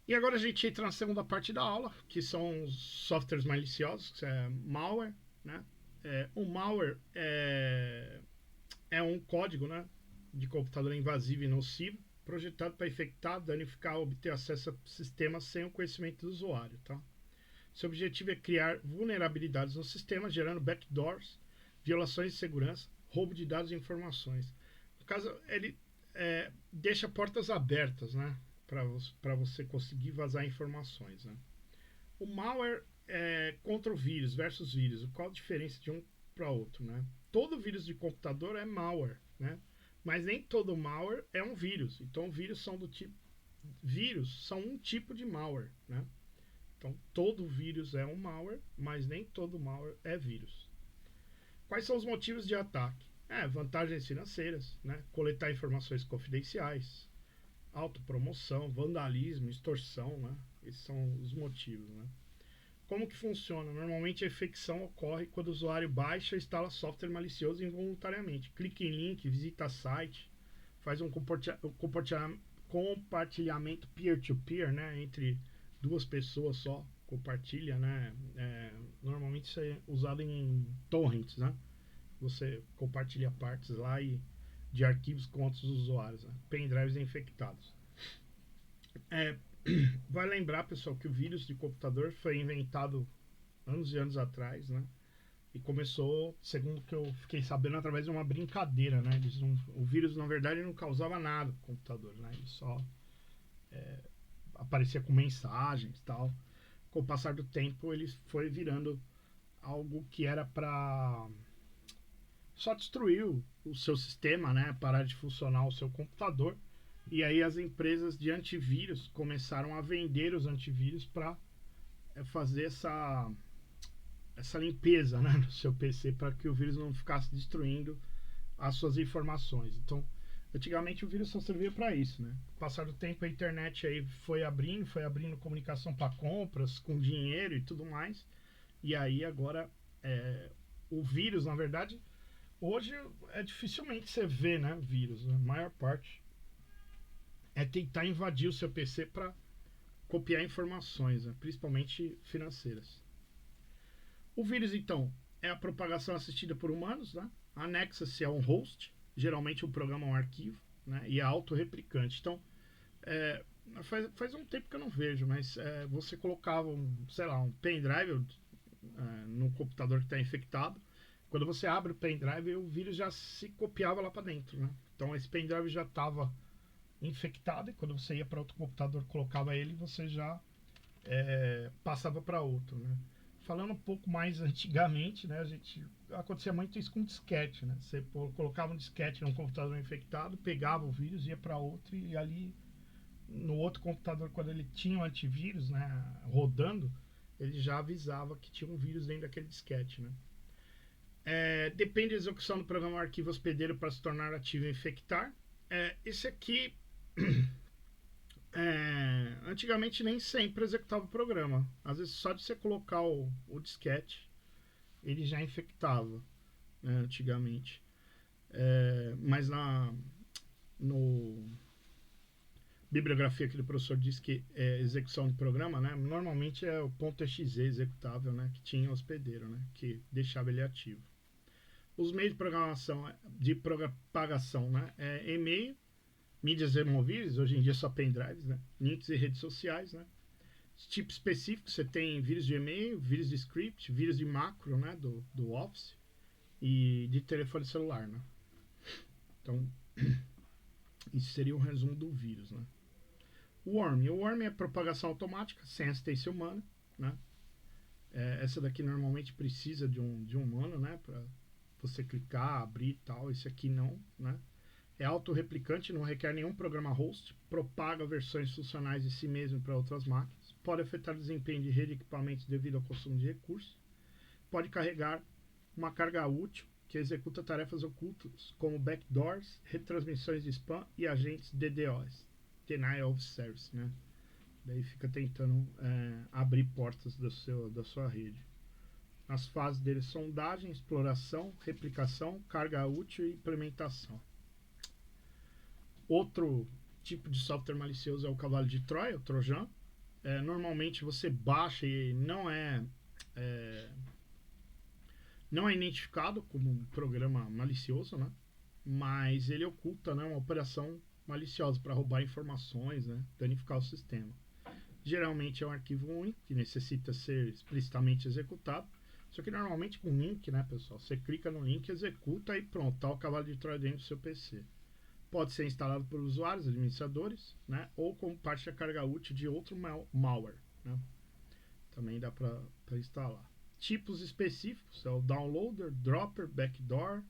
E agora a gente entra na segunda parte da aula, que são os softwares maliciosos, que é malware, né? O malware é um código, né, de computador invasivo e nocivo, projetado para infectar, danificar ou obter acesso a sistemas sem o conhecimento do usuário, tá? Seu objetivo é criar vulnerabilidades no sistema, gerando backdoors, violações de segurança, roubo de dados e informações. No caso, ele deixa portas abertas, né, para você conseguir vazar informações, né? O malware é contra o vírus versus vírus. Qual a diferença de um para outro, né? Todo vírus de computador é malware, né? Mas nem todo malware é um vírus. Então, vírus são um tipo de malware, né? Então, todo vírus é um malware, mas nem todo malware é vírus. Quais são os motivos de ataque? Vantagens financeiras, né? Coletar informações confidenciais, autopromoção, vandalismo, extorsão, né? Esses são os motivos, né? Como que funciona? Normalmente a infecção ocorre quando o usuário baixa ou instala software malicioso involuntariamente. Clica em link, visita site, faz um compartilhamento peer-to-peer, né, entre duas pessoas só, compartilha, né? Normalmente isso é usado em torrents, né? Você compartilha partes lá de arquivos com outros usuários, né? Pendrives infectados. Vai lembrar, pessoal, que o vírus de computador foi inventado anos e anos atrás, né? E começou, segundo que eu fiquei sabendo, através de uma brincadeira, né? O vírus, na verdade, não causava nada no computador, né? Ele só aparecia com mensagens e tal. Com o passar do tempo, ele foi virando algo que era para só destruir o seu sistema, né? Parar de funcionar o seu computador. E aí as empresas de antivírus começaram a vender os antivírus para fazer essa limpeza, né, no seu PC, para que o vírus não ficasse destruindo as suas informações. Então, antigamente o vírus só servia para isso, né? Com o passar do tempo a internet aí foi abrindo comunicação para compras, com dinheiro e tudo mais. E aí agora o vírus, na verdade, hoje dificilmente você vê, né, vírus, né? A maior parte é tentar invadir o seu PC para copiar informações, né, principalmente financeiras. O vírus, então, é a propagação assistida por humanos, né? Anexa-se a um host, geralmente um programa ou um arquivo, né? E é autorreplicante. Então, faz um tempo que eu não vejo, mas você colocava sei lá, um pendrive no computador que está infectado. Quando você abre o pendrive, o vírus já se copiava lá para dentro, né? Então, esse pendrive já estava infectado e quando você ia para outro computador, colocava ele, você já passava para outro, né? Falando um pouco mais antigamente, né, acontecia muito isso com disquete, né? Você colocava um disquete num computador infectado, pegava o vírus, ia para outro e ali no outro computador, quando ele tinha um antivírus, né, rodando, ele já avisava que tinha um vírus dentro daquele disquete, né? Depende da execução do programa ou arquivo hospedeiro para se tornar ativo e infectar. Esse aqui antigamente nem sempre executava o programa. Às vezes só de você colocar o disquete ele já infectava, né, antigamente. Mas no bibliografia que o professor diz que é execução de programa, né, normalmente é o .exe executável, né, que tinha hospedeiro, né, que deixava ele ativo. Os meios de propagação, né, e-mail, mídias removíveis, hoje em dia só pendrives, né, links e redes sociais, né. Tipo específico, você tem vírus de e-mail, vírus de script, vírus de macro, né, do Office e de telefone celular, né. Então, isso seria um resumo do vírus, né. O worm é propagação automática, sem assistência humana, né. Essa daqui normalmente precisa de um humano, né, para você clicar, abrir e tal. Esse aqui não, né. É autorreplicante, não requer nenhum programa host, propaga versões funcionais de si mesmo para outras máquinas, pode afetar o desempenho de rede e equipamentos devido ao consumo de recursos, pode carregar uma carga útil que executa tarefas ocultas, como backdoors, retransmissões de spam e agentes DDoS, Denial of Service, né? Daí fica tentando abrir portas da sua rede. As fases dele: sondagem, exploração, replicação, carga útil e implementação. Outro tipo de software malicioso é o cavalo de Troia, o Trojan, Normalmente você baixa e é, não é identificado como um programa malicioso, né? Mas ele oculta, né, uma operação maliciosa para roubar informações, né, danificar o sistema. Geralmente é um arquivo único que necessita ser explicitamente executado. Só que normalmente com link, né, pessoal? Você clica no link, executa e pronto, tá o cavalo de Troia dentro do seu PC. Pode ser instalado por usuários, administradores, né, ou como parte da carga útil de outro malware, né? Também dá para instalar. Tipos específicos é o downloader, dropper, backdoor,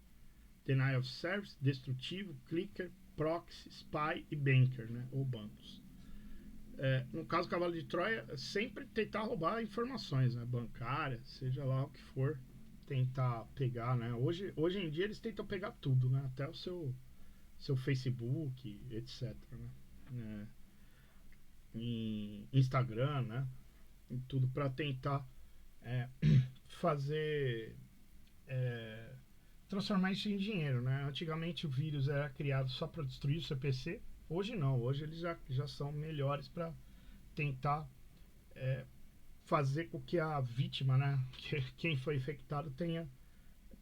denial of service, destrutivo, clicker, proxy, spy e banker, né, ou bancos. No caso do cavalo de Troia, sempre tentar roubar informações, né, bancárias, seja lá o que for, tentar pegar, né? Hoje em dia eles tentam pegar tudo, né? Até o seu Facebook, etc. Né? Em Instagram, né? Em tudo para tentar é, fazer transformar isso em dinheiro, né? Antigamente o vírus era criado só para destruir o seu PC. Hoje não, hoje eles já são melhores para tentar fazer com que a vítima, né, que quem foi infectado, tenha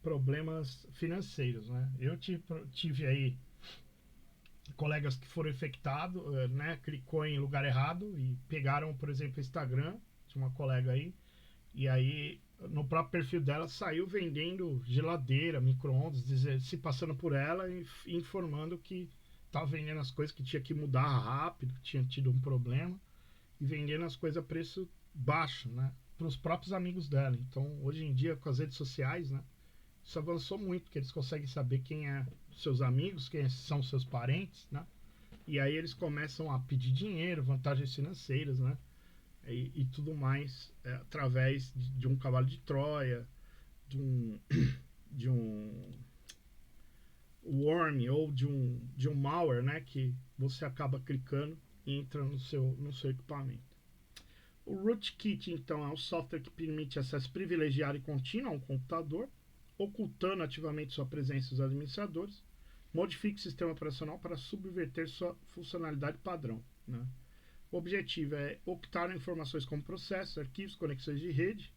problemas financeiros, né? Eu tive aí colegas que foram infectados, né, clicou em lugar errado e pegaram, por exemplo, o Instagram de uma colega aí, e aí no próprio perfil dela saiu vendendo geladeira, micro-ondas, se passando por ela e informando que estava vendendo as coisas, que tinha que mudar rápido, que tinha tido um problema, e vendendo as coisas a preço baixo, né? Para os próprios amigos dela. Então, hoje em dia, com as redes sociais, né? Isso avançou muito, porque eles conseguem saber quem é seus amigos, quem são seus parentes, né? E aí eles começam a pedir dinheiro, vantagens financeiras, né? E tudo mais através de um cavalo de Troia, de um, de um worm ou de um malware, né? Que você acaba clicando e entra no seu equipamento. O rootkit, então, é um software que permite acesso privilegiado e contínuo a um computador, ocultando ativamente sua presença dos administradores. Modifique o sistema operacional para subverter sua funcionalidade padrão, né? O objetivo é ocultar informações como processos, arquivos, conexões de rede.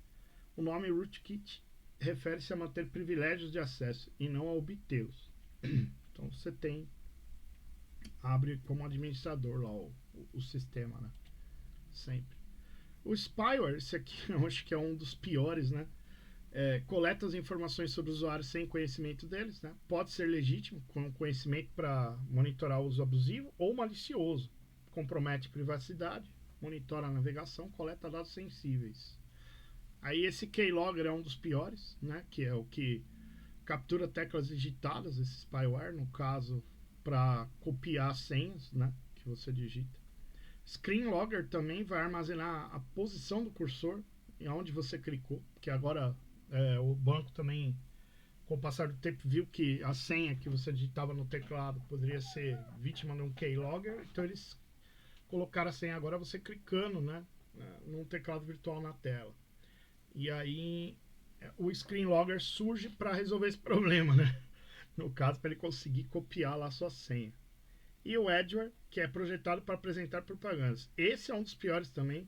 O nome rootkit refere-se a manter privilégios de acesso e não a obtê-los. Então você abre como administrador lá o sistema, né? Sempre. O spyware, esse aqui eu acho que é um dos piores, né? Coleta as informações sobre os usuários sem conhecimento deles, né? Pode ser legítimo, com conhecimento para monitorar o uso abusivo ou malicioso. Compromete privacidade, monitora a navegação, coleta dados sensíveis. Aí esse keylogger é um dos piores, né? Que é o que captura teclas digitadas, esse spyware, no caso, para copiar senhas, né? Que você digita. Screen Logger também vai armazenar a posição do cursor e onde você clicou, porque agora o banco também, com o passar do tempo, viu que a senha que você digitava no teclado poderia ser vítima de um keylogger, então eles colocaram a senha agora você clicando, né, num teclado virtual na tela. E aí o Screen Logger surge para resolver esse problema, né? No caso, para ele conseguir copiar lá a sua senha. E o Adware, que é projetado para apresentar propagandas. Esse é um dos piores também.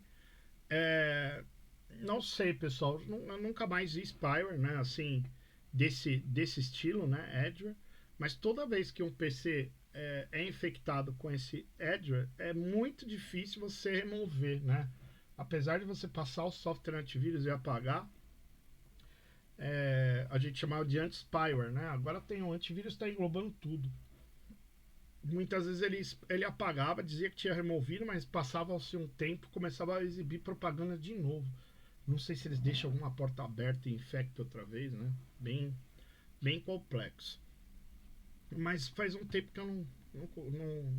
Não sei, pessoal, eu nunca mais vi spyware, né? Assim, desse estilo, né? Adware. Mas toda vez que um PC é infectado com esse Adware, é muito difícil você remover, né? Apesar de você passar o software antivírus e apagar, a gente chamava de anti-spyware, né? Agora tem o antivírus, está englobando tudo. Muitas vezes ele apagava, dizia que tinha removido, mas passava-se um tempo, começava a exibir propaganda de novo. Não sei se eles deixam alguma porta aberta e infecta outra vez, né? Bem complexo. Mas faz um tempo que eu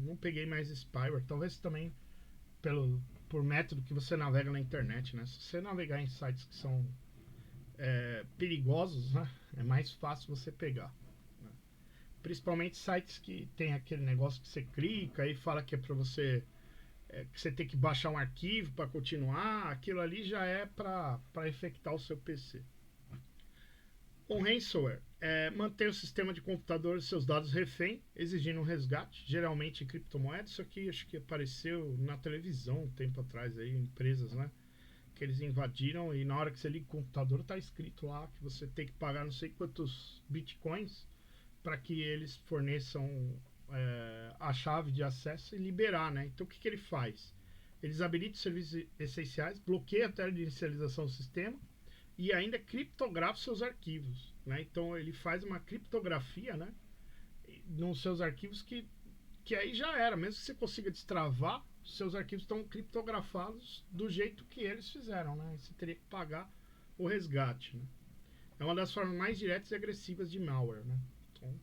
não peguei mais spyware. Talvez também por método que você navega na internet, né? Se você navegar em sites que são perigosos, né? É mais fácil você pegar. Principalmente sites que tem aquele negócio que você clica e fala que é para você que você tem que baixar um arquivo para continuar. Aquilo ali já é para infectar o seu PC. Um ransomware mantém o sistema de computador e seus dados refém, exigindo um resgate, geralmente em criptomoedas. Isso aqui acho que apareceu na televisão um tempo atrás, aí, empresas, né? Que eles invadiram e na hora que você liga o computador tá escrito lá que você tem que pagar não sei quantos bitcoins para que eles forneçam a chave de acesso e liberar, né? Então o que ele faz? Eles habilitam os serviços essenciais, bloqueiam a tela de inicialização do sistema e ainda criptografa seus arquivos, né? Então ele faz uma criptografia, né, nos seus arquivos que aí já era, mesmo que você consiga destravar, seus arquivos estão criptografados do jeito que eles fizeram, né? Você teria que pagar o resgate, né? É uma das formas mais diretas e agressivas de malware, né? Então,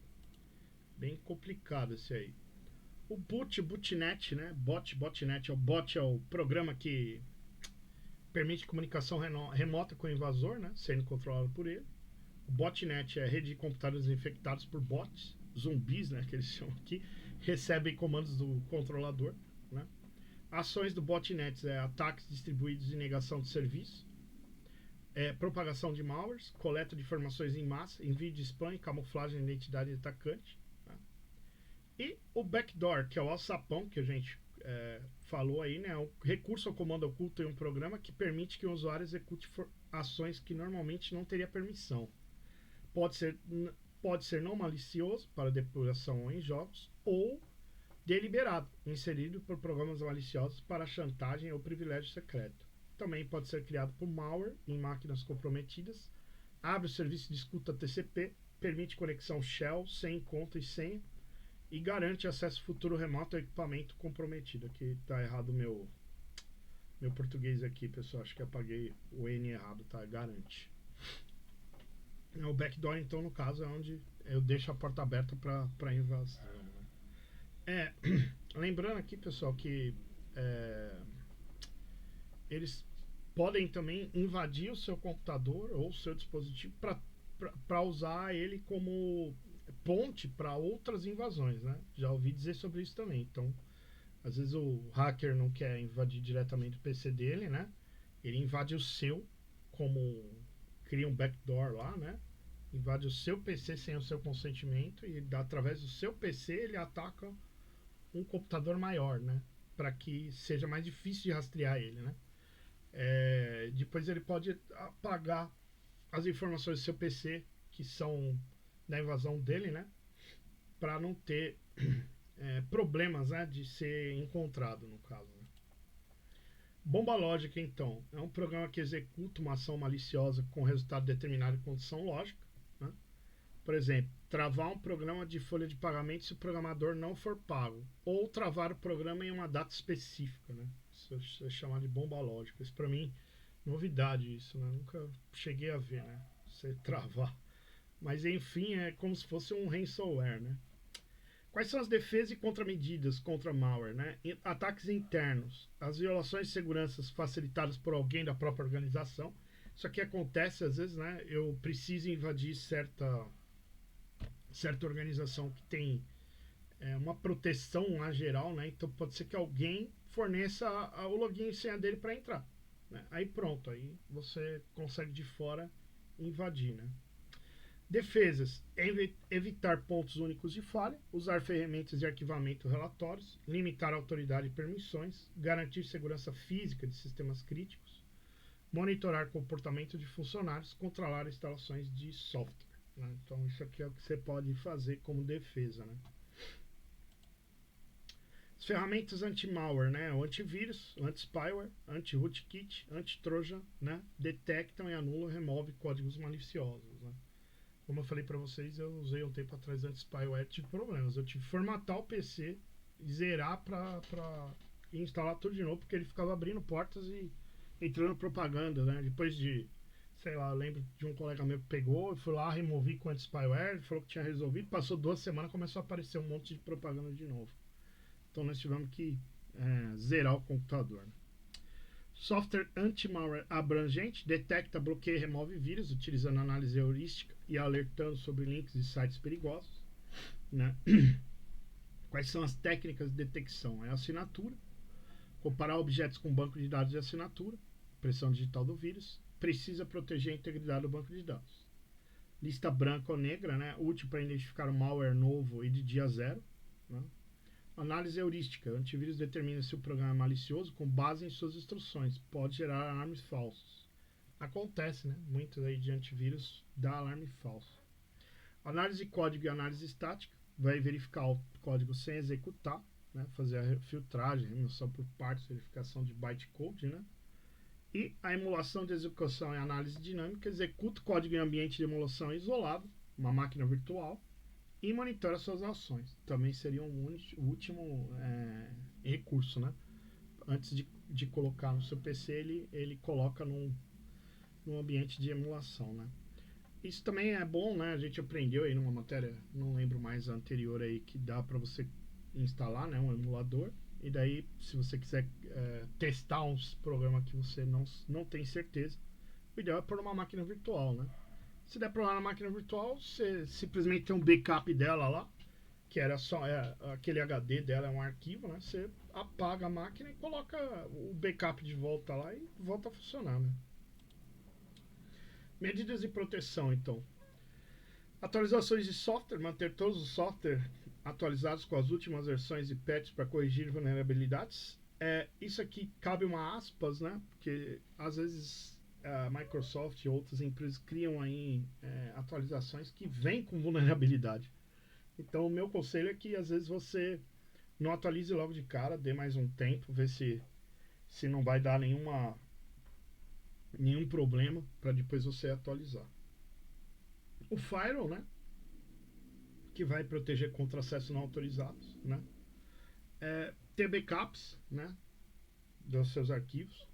bem complicado esse aí. O botnet, né? Botnet é o programa que permite comunicação remota com o invasor, né? Sendo controlado por ele. O botnet é a rede de computadores infectados por bots, zumbis, né? Que eles chamam aqui, recebem comandos do controlador, né? Ações do botnet ataques distribuídos e negação de serviço, propagação de malwares, coleta de informações em massa, envio de spam e camuflagem de identidade de atacante. Tá? E o backdoor, que é o alçapão que a gente falou aí, né? Um recurso ao comando oculto em um programa que permite que o usuário execute ações que normalmente não teria permissão. Pode ser não malicioso para depuração em jogos ou deliberado, inserido por programas maliciosos para chantagem ou privilégio secreto. Também pode ser criado por malware em máquinas comprometidas, abre o serviço de escuta TCP, permite conexão shell sem conta e senha e garante acesso futuro remoto ao equipamento comprometido. Aqui está errado meu português aqui, pessoal, acho que apaguei o N errado, tá? Garante. O backdoor, então, no caso, é onde eu deixo a porta aberta para invasão. Lembrando aqui, pessoal, que eles podem também invadir o seu computador ou o seu dispositivo para usar ele como ponte para outras invasões, né? Já ouvi dizer sobre isso também. Então, às vezes o hacker não quer invadir diretamente o PC dele, né? Ele invade o seu, como cria um backdoor lá, né? Invade o seu PC sem o seu consentimento e através do seu PC ele ataca um computador maior, né? Para que seja mais difícil de rastrear ele, né? Depois ele pode apagar as informações do seu PC que são da invasão dele, né? Para não ter problemas, né? De ser encontrado, no caso. Né? Bomba lógica, então, é um programa que executa uma ação maliciosa com resultado determinado em condição lógica. Né? Por exemplo, travar um programa de folha de pagamento se o programador não for pago. Ou travar o programa em uma data específica. Né? Isso é chamado de bomba lógica. Isso para mim, novidade isso. Né? Nunca cheguei a ver, né? Você travar. Mas enfim, é como se fosse um ransomware. Né? Quais são as defesas e contramedidas contra malware? Né? Ataques internos. As violações de segurança facilitadas por alguém da própria organização. Isso aqui acontece às vezes, né? Eu preciso invadir certa organização que tem uma proteção lá geral, né? Então pode ser que alguém forneça o login e senha dele para entrar. Né? Aí pronto, aí você consegue de fora invadir, né? Defesas: evitar pontos únicos de falha, usar ferramentas de arquivamento relatórios, limitar a autoridade e permissões, garantir segurança física de sistemas críticos, monitorar comportamento de funcionários, controlar instalações de software. Né? Então isso aqui é o que você pode fazer como defesa. Né? As ferramentas anti-malware, né? O antivírus, o anti-spyware, anti-rootkit, anti-trojan, né? Detectam e anulam, removem códigos maliciosos. Né? Como eu falei para vocês, eu usei um tempo atrás anti-spyware, tive problemas. Eu tive que formatar o PC, zerar para instalar tudo de novo, porque ele ficava abrindo portas e entrando propaganda, né? Depois de, sei lá, eu lembro de um colega meu que pegou, eu fui lá, removi com anti-spyware, ele falou que tinha resolvido, passou 2 semanas, começou a aparecer um monte de propaganda de novo. Então nós tivemos que zerar o computador. Né? Software anti-malware abrangente detecta, bloqueia e remove vírus utilizando análise heurística e alertando sobre links de sites perigosos. Né? Quais são as técnicas de detecção? É a assinatura, comparar objetos com banco de dados de assinatura, impressão digital do vírus, precisa proteger a integridade do banco de dados. lista branca ou negra, né? Útil para identificar um malware novo e de dia zero, né? Análise heurística. O antivírus determina se o programa é malicioso com base em suas instruções. Pode gerar alarmes falsos. Acontece, né? Muito aí de antivírus dá alarme falso. Análise de código e análise estática. Vai verificar o código sem executar, né? Fazer a filtragem, remoção por partes, verificação de bytecode, né? E a emulação de execução e análise dinâmica. Executa o código em ambiente de emulação isolado, uma máquina virtual, e monitora suas ações. Também seria o último recurso, né? Antes de colocar no seu PC, ele coloca num ambiente de emulação, né? Isso também é bom, né? A gente aprendeu aí numa matéria, não lembro mais a anterior aí, que dá para você instalar, né, um emulador. E daí, se você quiser testar uns programas que você não tem certeza, o ideal é pôr numa máquina virtual, né? Se der problema na máquina virtual, você simplesmente tem um backup dela lá, que era só aquele HD dela, é um arquivo, né? Você apaga a máquina e coloca o backup de volta lá e volta a funcionar, né? Medidas de proteção, então. Atualizações de software, manter todos os softwares atualizados com as últimas versões de patches para corrigir vulnerabilidades. Isso aqui cabe uma aspas, né? Porque às vezes a Microsoft e outras empresas criam aí atualizações que vêm com vulnerabilidade. Então o meu conselho é que às vezes você não atualize logo de cara, dê mais um tempo, ver se não vai dar nenhum problema para depois você atualizar. O firewall, né? Que vai proteger contra acessos não autorizados, né? Ter backups, né? Dos seus arquivos,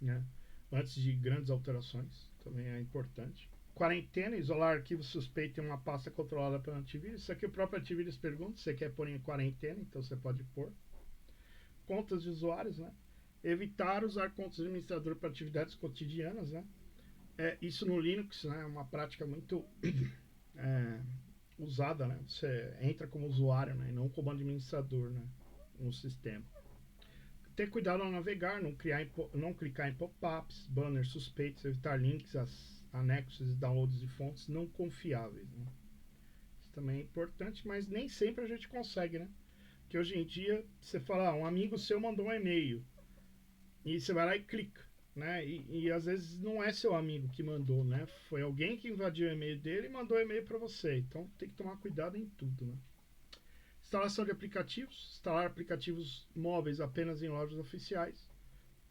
né? Antes de grandes alterações, também é importante. Quarentena, isolar arquivos suspeitos em uma pasta controlada pelo antivírus. Isso aqui o próprio antivírus pergunta se você quer pôr em quarentena, então você pode pôr. Contas de usuários, né? Evitar usar contas de administrador para atividades cotidianas, né? Isso no Linux, né, é uma prática muito usada, né? Você entra como usuário, né, e não como administrador, né, no sistema. Ter cuidado ao navegar, não clicar em pop-ups, banners suspeitos, evitar links, anexos e downloads de fontes não confiáveis, né? Isso também é importante, mas nem sempre a gente consegue, né? Porque hoje em dia você fala, um amigo seu mandou um e-mail e você vai lá e clica, né? E às vezes não é seu amigo que mandou, né? Foi alguém que invadiu o e-mail dele e mandou o e-mail para você. Então tem que tomar cuidado em tudo, né? Instalação de aplicativos. Instalar aplicativos móveis apenas em lojas oficiais.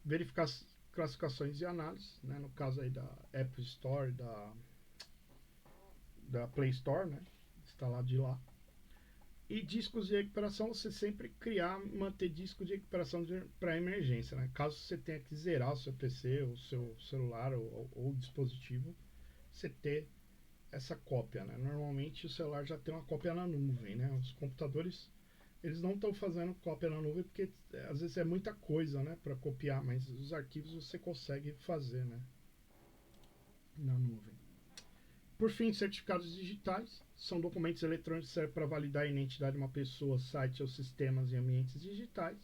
Verificar as classificações e análises, né? No caso aí da App Store, da Play Store, né? Instalar de lá. E discos de recuperação, você sempre manter discos de recuperação para emergência, né? Caso você tenha que zerar o seu PC, o seu celular ou o dispositivo, você ter essa cópia, né? Normalmente o celular já tem uma cópia na nuvem, né? Os computadores, eles não estão fazendo cópia na nuvem porque às vezes é muita coisa, né, para copiar, mas os arquivos você consegue fazer, né, na nuvem. Por fim, certificados digitais são documentos eletrônicos que servem para validar a identidade de uma pessoa, site ou sistemas em ambientes digitais.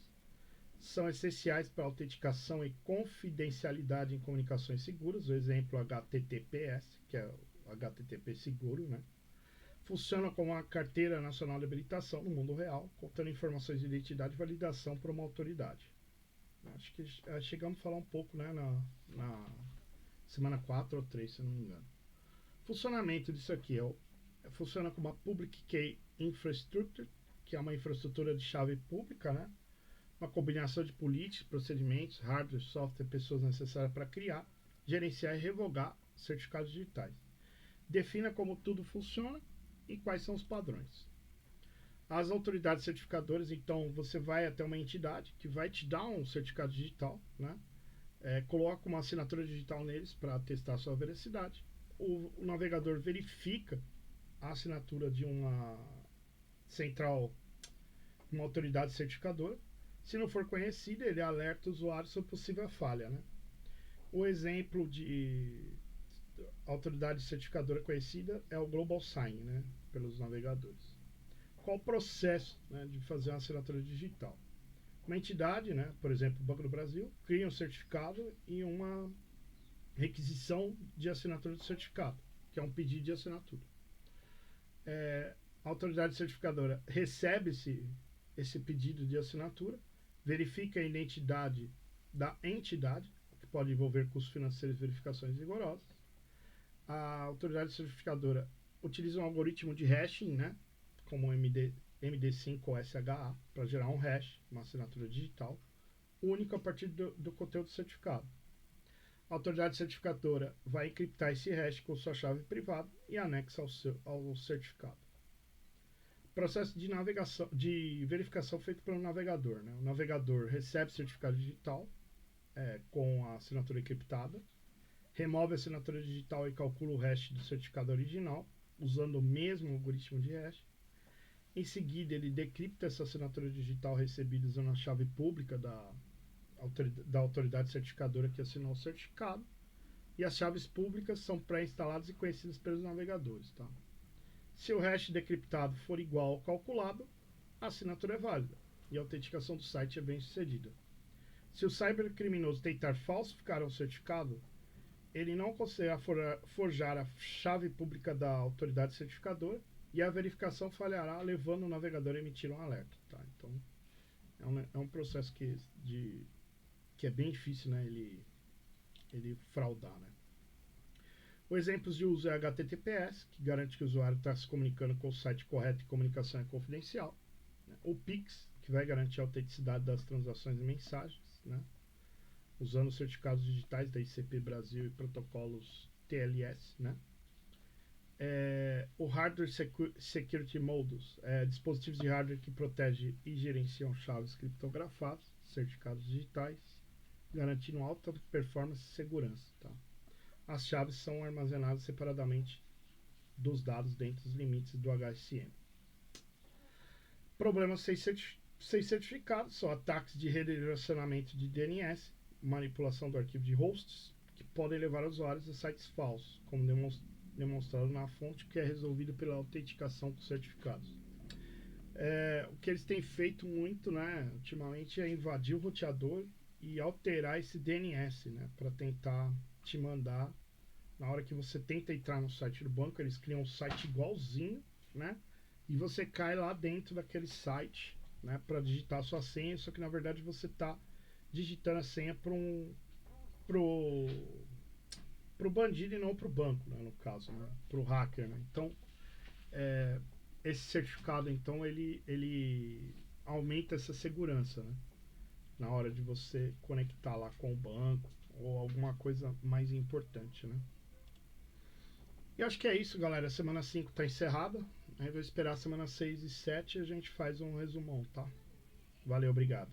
São essenciais para autenticação e confidencialidade em comunicações seguras. O exemplo HTTPS, que é o HTTP seguro, né? Funciona como uma carteira nacional de habilitação no mundo real, contendo informações de identidade e validação por uma autoridade. Acho que chegamos a falar um pouco, né, na semana 4 ou 3, se não me engano. Funcionamento disso aqui funciona como uma Public Key Infrastructure, que é uma infraestrutura de chave pública, né? Uma combinação de políticas, procedimentos, hardware, software, pessoas necessárias para criar, gerenciar e revogar certificados digitais. Defina como tudo funciona e quais são os padrões. As autoridades certificadoras, então, você vai até uma entidade que vai te dar um certificado digital, né? Coloca uma assinatura digital neles para testar a sua veracidade. O navegador verifica a assinatura de uma central, uma autoridade certificadora. Se não for conhecida, ele alerta o usuário sobre possível falha, né? O exemplo de autoridade certificadora conhecida é o Global Sign, né, pelos navegadores. Qual o processo, né, de fazer uma assinatura digital? Uma entidade, né, por exemplo, o Banco do Brasil, cria um certificado e uma requisição de assinatura do certificado, que é um pedido de assinatura. A autoridade certificadora recebe esse pedido de assinatura, verifica a identidade da entidade, que pode envolver custos financeiros e verificações rigorosas. A autoridade certificadora utiliza um algoritmo de hashing, né, como o MD5 ou SHA, para gerar um hash, uma assinatura digital, único a partir do conteúdo certificado. A autoridade certificadora vai encriptar esse hash com sua chave privada e anexa ao certificado. Processo de verificação feito pelo navegador. Né? O navegador recebe o certificado digital com a assinatura encriptada, remove a assinatura digital e calcula o hash do certificado original, usando o mesmo algoritmo de hash. Em seguida, ele decripta essa assinatura digital recebida usando a chave pública da autoridade certificadora que assinou o certificado. E as chaves públicas são pré-instaladas e conhecidas pelos navegadores. Tá? Se o hash decriptado for igual ao calculado, a assinatura é válida e a autenticação do site é bem sucedida. Se o cybercriminoso tentar falsificar um certificado, ele não conseguirá forjar a chave pública da autoridade certificadora e a verificação falhará, levando o navegador a emitir um alerta. Tá? Então, é um processo que é bem difícil, né, ele fraudar. Né? O exemplo de uso é HTTPS, que garante que o usuário está se comunicando com o site correto e comunicação é confidencial. Né? O PIX, que vai garantir a autenticidade das transações e mensagens, né? Usando certificados digitais da ICP Brasil e protocolos TLS. Né? O Hardware Security Modules, dispositivos de hardware que protegem e gerenciam chaves criptografadas, certificados digitais, garantindo alta performance e segurança. Tá? As chaves são armazenadas separadamente dos dados dentro dos limites do HSM. Problemas sem certificado são ataques de redirecionamento de DNS, manipulação do arquivo de hosts, que podem levar usuários a sites falsos, como demonstrado na fonte, que é resolvido pela autenticação com certificados. O que eles têm feito muito, né, ultimamente, é invadir o roteador e alterar esse DNS, né, para tentar te mandar. Na hora que você tenta entrar no site do banco, eles criam um site igualzinho, né? E você cai lá dentro daquele site, né, para digitar a sua senha, só que na verdade você está digitando a senha pro bandido e não pro banco, né, no caso, né, pro hacker, né? Então, esse certificado, então, ele aumenta essa segurança, né, na hora de você conectar lá com o banco ou alguma coisa mais importante, né? E acho que é isso, galera. A semana 5 está encerrada. Aí vou esperar a semana 6 e 7 e a gente faz um resumão, tá? Valeu, obrigado.